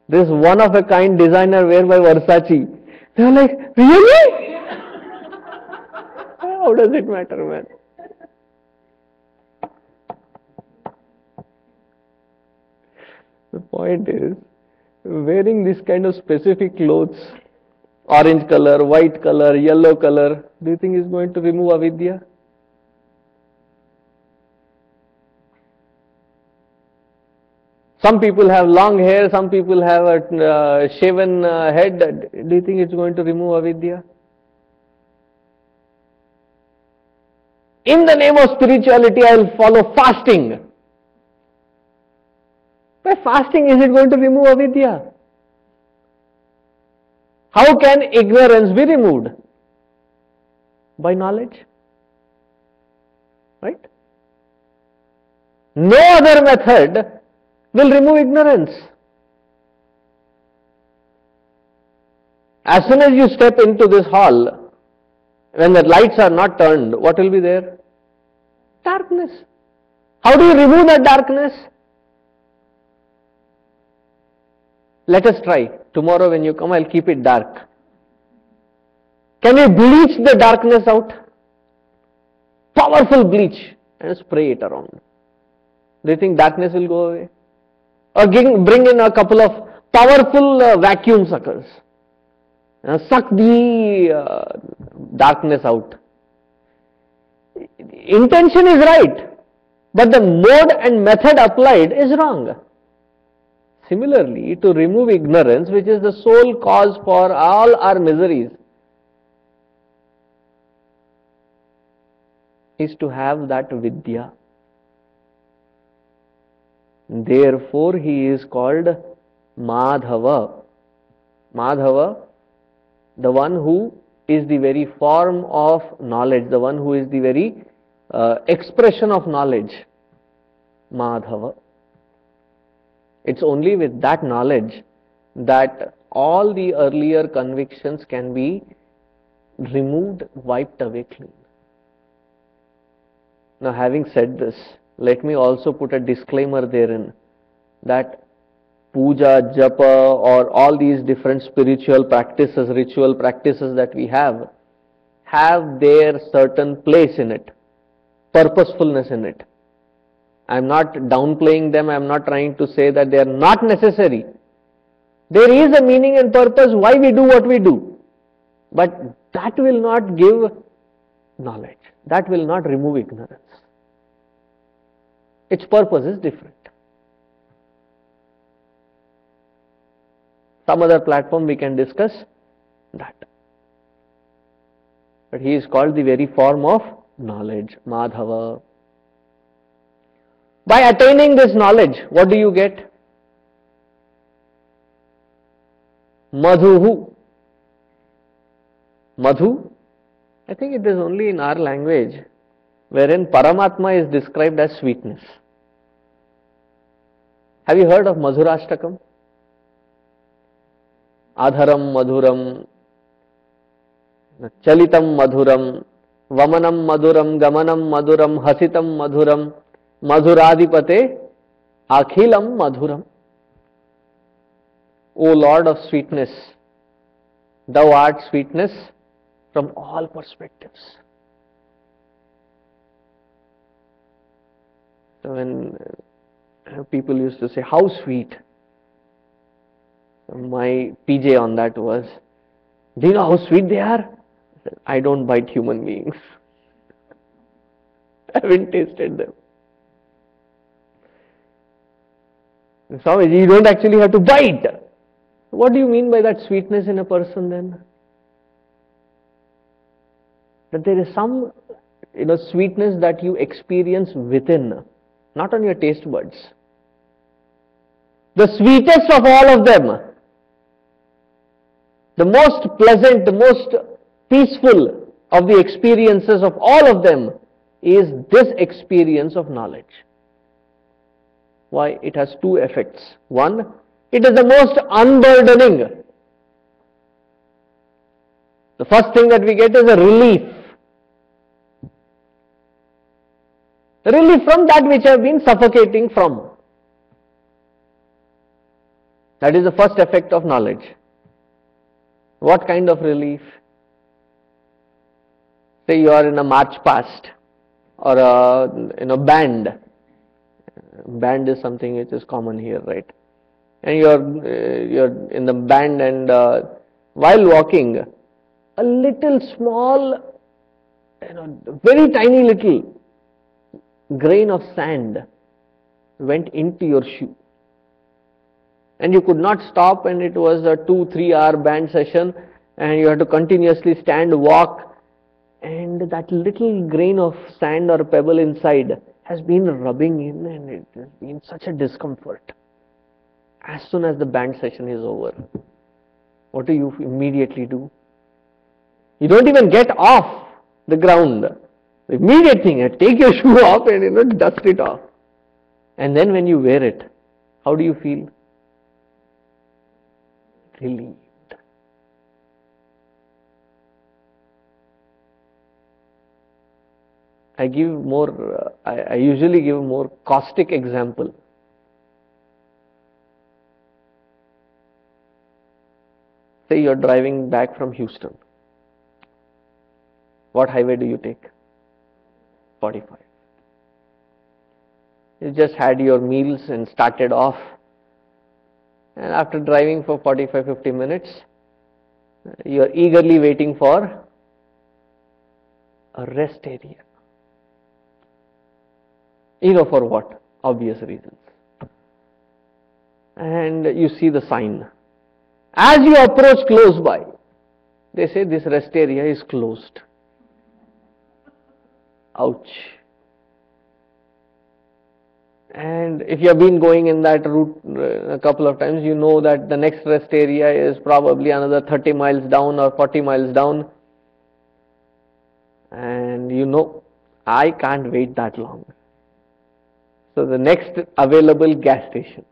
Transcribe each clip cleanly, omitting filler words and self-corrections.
this one of a kind designer wear by Versace. They are like, really? How does it matter, man? The point is, wearing this kind of specific clothes, orange color, white color, yellow color, do you think is going to remove avidya? Some people have long hair, some people have a shaven head. Do you think it's going to remove avidya? In the name of spirituality, I will follow fasting. By fasting, is it going to remove avidya? How can ignorance be removed? By knowledge. Right? No other method will remove ignorance. As soon as you step into this hall, when the lights are not turned, what will be there? Darkness. How do you remove that darkness? Let us try. Tomorrow when you come, I'll keep it dark. Can we bleach the darkness out? Powerful bleach and spray it around. Do you think darkness will go away? Or bring in a couple of powerful vacuum suckers. Suck the darkness out. Intention is right, but the mode and method applied is wrong. Similarly, to remove ignorance, which is the sole cause for all our miseries, is to have that vidya. Therefore, he is called Madhava. Madhava, the one who is the very form of knowledge, the one who is the very expression of knowledge. Madhava. It's only with that knowledge that all the earlier convictions can be removed, wiped away clean. Now, having said this, let me also put a disclaimer therein that puja, japa, or all these different spiritual practices, ritual practices that we have their certain place in it, purposefulness in it. I am not downplaying them, I am not trying to say that they are not necessary. There is a meaning and purpose why we do what we do, but that will not give knowledge, that will not remove ignorance. Its purpose is different. Some other platform we can discuss that. But he is called the very form of knowledge, Madhava. By attaining this knowledge, what do you get? Madhuhu. Madhu, I think it is only in our language wherein Paramatma is described as sweetness. Have you heard of Madhurashtakam? Adharam Madhuram, Chalitam Madhuram, Vamanam Madhuram, Gamanam Madhuram, Hasitam Madhuram, Madhuradipate, Akhilam Madhuram. O Lord of sweetness, thou art sweetness from all perspectives. So when people used to say, how sweet? My PJ on that was, do you know how sweet they are? I said, I don't bite human beings. I haven't tasted them. Swamiji, you don't actually have to bite. What do you mean by that sweetness in a person then? That there is some sweetness that you experience within, not on your taste buds. The sweetest of all of them, the most pleasant, the most peaceful of the experiences of all of them is this experience of knowledge. Why? It has two effects. One, it is the most unburdening. The first thing that we get is a relief. Relief from that which have been suffocating from. That is the first effect of knowledge. What kind of relief? Say you are in a march past or in a band. Band is something which is common here, right? And you're in the band, and while walking, a little small, very tiny little grain of sand went into your shoe, and you could not stop, and it was a 2-3 hour band session, and you had to continuously stand, walk, and that little grain of sand or pebble inside has been rubbing in, and it has been such a discomfort. As soon as the band session is over, what do you immediately do? You don't even get off the ground. The immediate thing, take your shoe off and dust it off. And then when you wear it, how do you feel? Relieved. I usually give a more caustic example. Say you're driving back from Houston. What highway do you take? 45. You just had your meals and started off, and after driving for 45-50 minutes, you're eagerly waiting for a rest area. You know for what? Obvious reasons. And you see the sign. As you approach close by, they say this rest area is closed. Ouch. And if you have been going in that route a couple of times, you know that the next rest area is probably another 30 miles down or 40 miles down. And you know, I can't wait that long. So the next available gas station.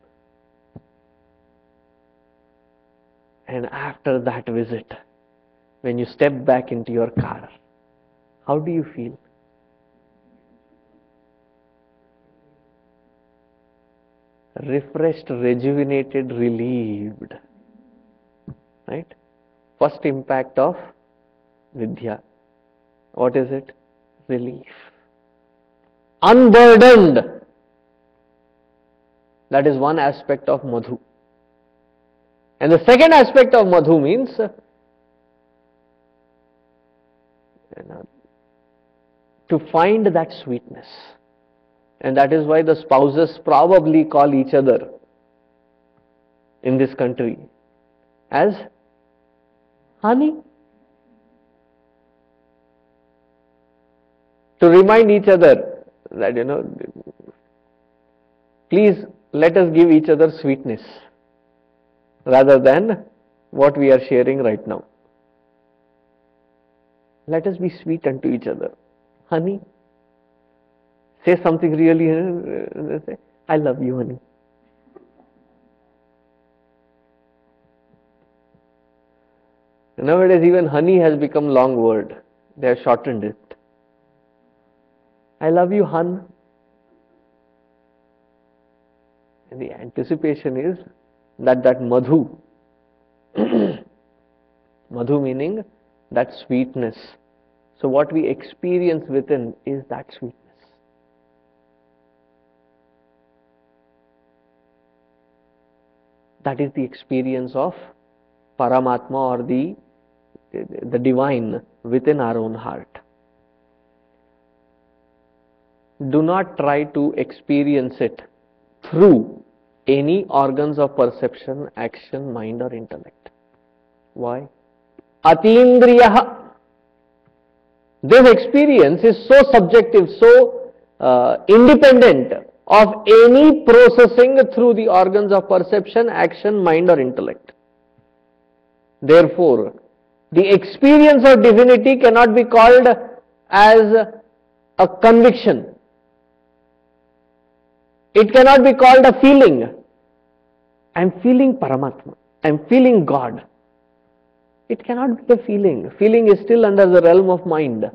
And after that visit, when you step back into your car, how do you feel? Refreshed, rejuvenated, relieved. Right? First impact of Vidya. What is it? Relief. Unburdened. That is one aspect of Madhu. And the second aspect of Madhu means to find that sweetness. And that is why the spouses probably call each other in this country as honey. To remind each other that, please let us give each other sweetness rather than what we are sharing right now. Let us be sweet unto each other. Honey. Say something really, say, I love you, honey. Nowadays even honey has become long word. They have shortened it. I love you, hun. And the anticipation is that madhu, madhu meaning that sweetness. So what we experience within is that sweetness. That is the experience of Paramatma or the divine within our own heart. Do not try to experience it through any organs of perception, action, mind or intellect. Why? Atindriyaha. This experience is so subjective, so independent of any processing through the organs of perception, action, mind or intellect. Therefore, the experience of divinity cannot be called as a conviction. It cannot be called a feeling. I am feeling Paramatma. I am feeling God. It cannot be a feeling. Feeling is still under the realm of mind.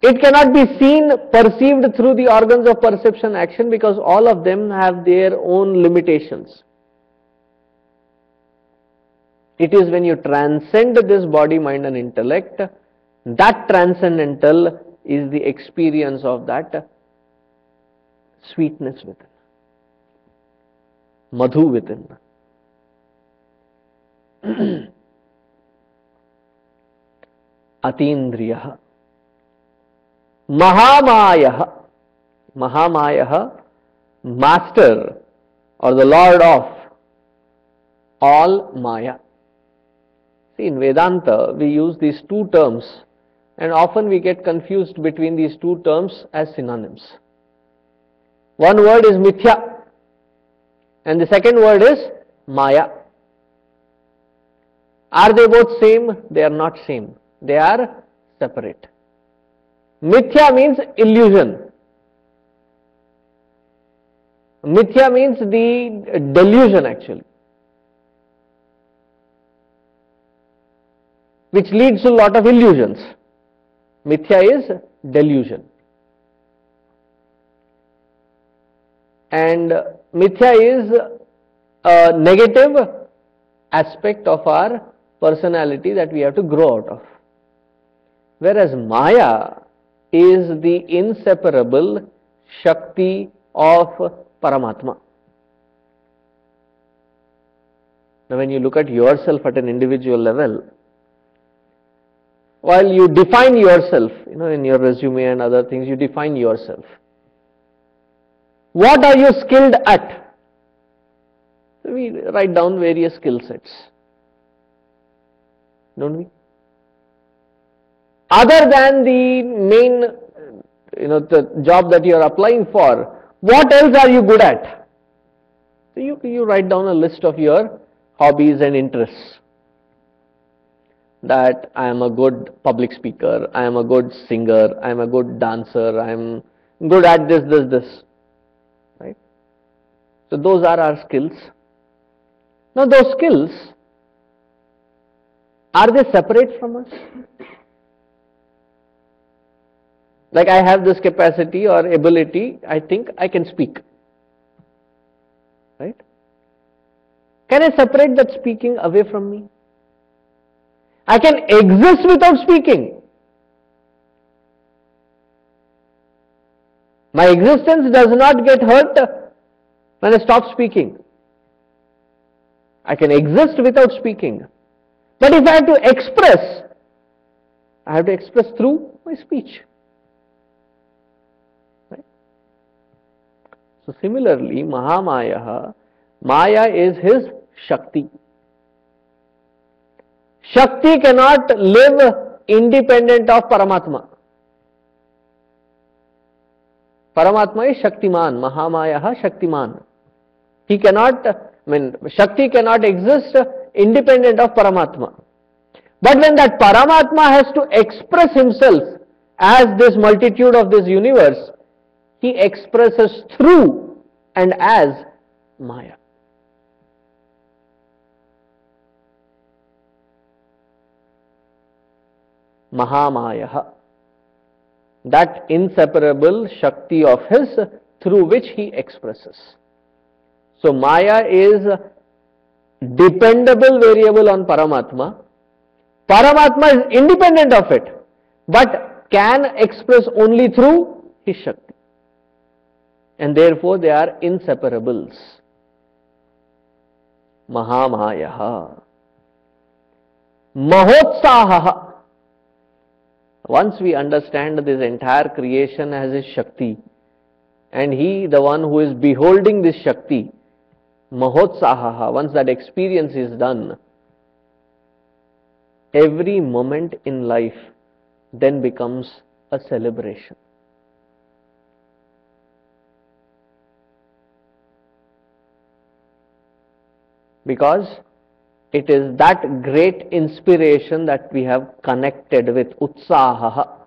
It cannot be seen, perceived through the organs of perception action, because all of them have their own limitations. It is when you transcend this body, mind and intellect, that transcendental is the experience of that sweetness within, madhu within. Atindriya. Mahamaya. Mahamaya, master or the lord of all Maya. See, in Vedanta, we use these two terms, and often we get confused between these two terms as synonyms. One word is Mithya, and the second word is Maya. Are they both same? They are not same. They are separate. Mithya means illusion. Mithya means the delusion actually, which leads to a lot of illusions. Mithya is delusion. And Mithya is a negative aspect of our personality that we have to grow out of. Whereas Maya is the inseparable Shakti of Paramatma. Now when you look at yourself at an individual level, while you define yourself, in your resume and other things, you define yourself. What are you skilled at? So we write down various skill sets, don't we? Other than the main, the job that you are applying for, what else are you good at? So you write down a list of your hobbies and interests. That I am a good public speaker, I am a good singer, I am a good dancer, I am good at this. Right? So those are our skills. Now those skills, are they separate from us? Like I have this capacity or ability, I think I can speak. Right? Can I separate that speaking away from me? I can exist without speaking. My existence does not get hurt when I stop speaking. I can exist without speaking. But if I have to express, I have to express through my speech. Right? So similarly, Mahamaya, Maya is his Shakti. Shakti cannot live independent of Paramatma. Paramatma is Shaktiman, Mahamaya Shaktiman. He cannot, Shakti cannot exist independent of Paramatma. But when that Paramatma has to express himself as this multitude of this universe, he expresses through and as Maya. Mahamaya, that inseparable Shakti of his through which he expresses. So Maya is dependable variable on Paramatma. Paramatma is independent of it, but can express only through his Shakti. And therefore they are inseparables. Mahamaya. Mahotsaha. Once we understand this entire creation as his Shakti, and he, the one who is beholding this Shakti, Mahotsaha, once that experience is done, every moment in life then becomes a celebration. Because it is that great inspiration that we have connected with Utsaha.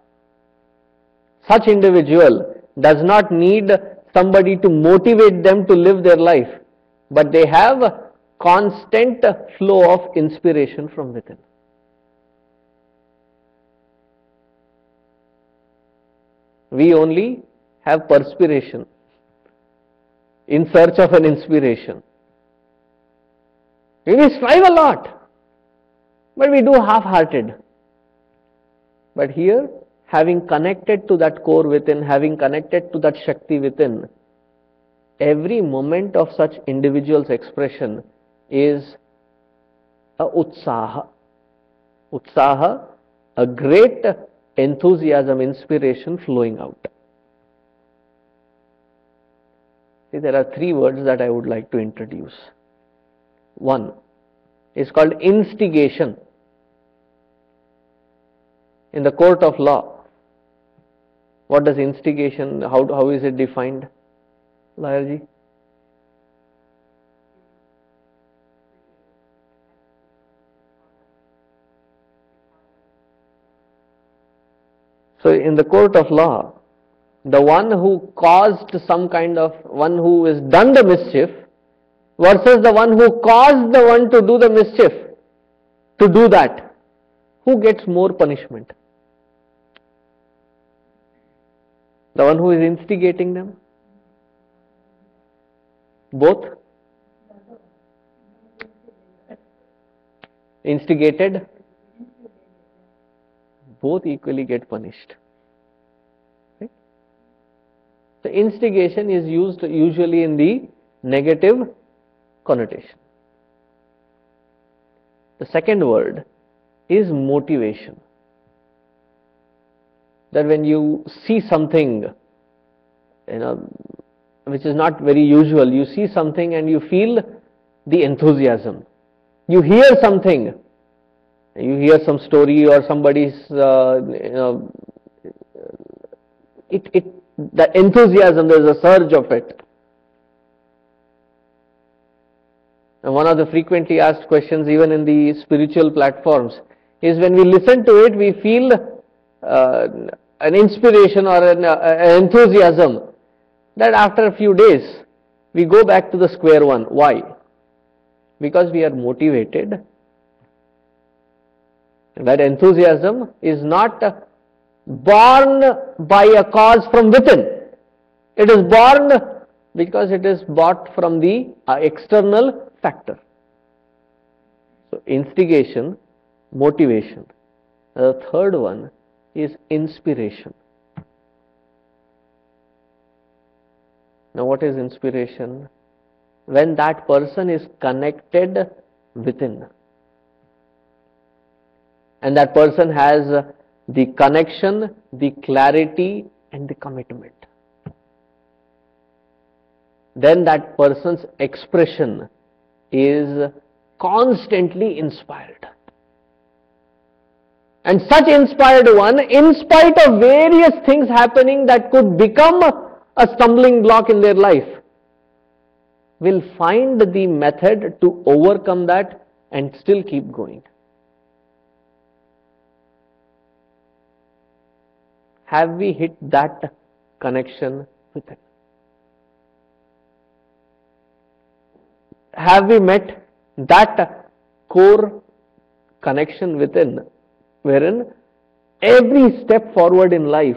Such individual does not need somebody to motivate them to live their life, but they have a constant flow of inspiration from within. We only have perspiration in search of an inspiration. We strive a lot, but we do half-hearted. But here, having connected to that core within, having connected to that Shakti within, every moment of such individual's expression is a utsaha. Utsaha, a great enthusiasm, inspiration flowing out. See, there are three words that I would like to introduce. One is called instigation. In the court of law, what does instigation, how is it defined? Layarji? So in the court of law, the one who caused one who has done the mischief versus the one who caused the one to do the mischief, to do that, who gets more punishment? The one who is instigating them? Both? Instigated? Both equally get punished. Right? The instigation is used usually in the negative connotation. The second word is motivation. That when you see something, which is not very usual, you see something and you feel the enthusiasm. You hear something, you hear some story or somebody's, the enthusiasm, there is a surge of it. And one of the frequently asked questions, even in the spiritual platforms, is when we listen to it, we feel an inspiration or an enthusiasm, that after a few days, we go back to the square one. Why? Because we are motivated. That enthusiasm is not born by a cause from within. It is born because it is bought from the external factor. So, instigation, motivation. The third one is inspiration. Now, what is inspiration? When that person is connected within, and that person has the connection, the clarity, and the commitment, then that person's expression is constantly inspired. And such inspired one, in spite of various things happening that could become a stumbling block in their life, will find the method to overcome that and still keep going. Have we hit that connection within? Have we met that core connection within, wherein every step forward in life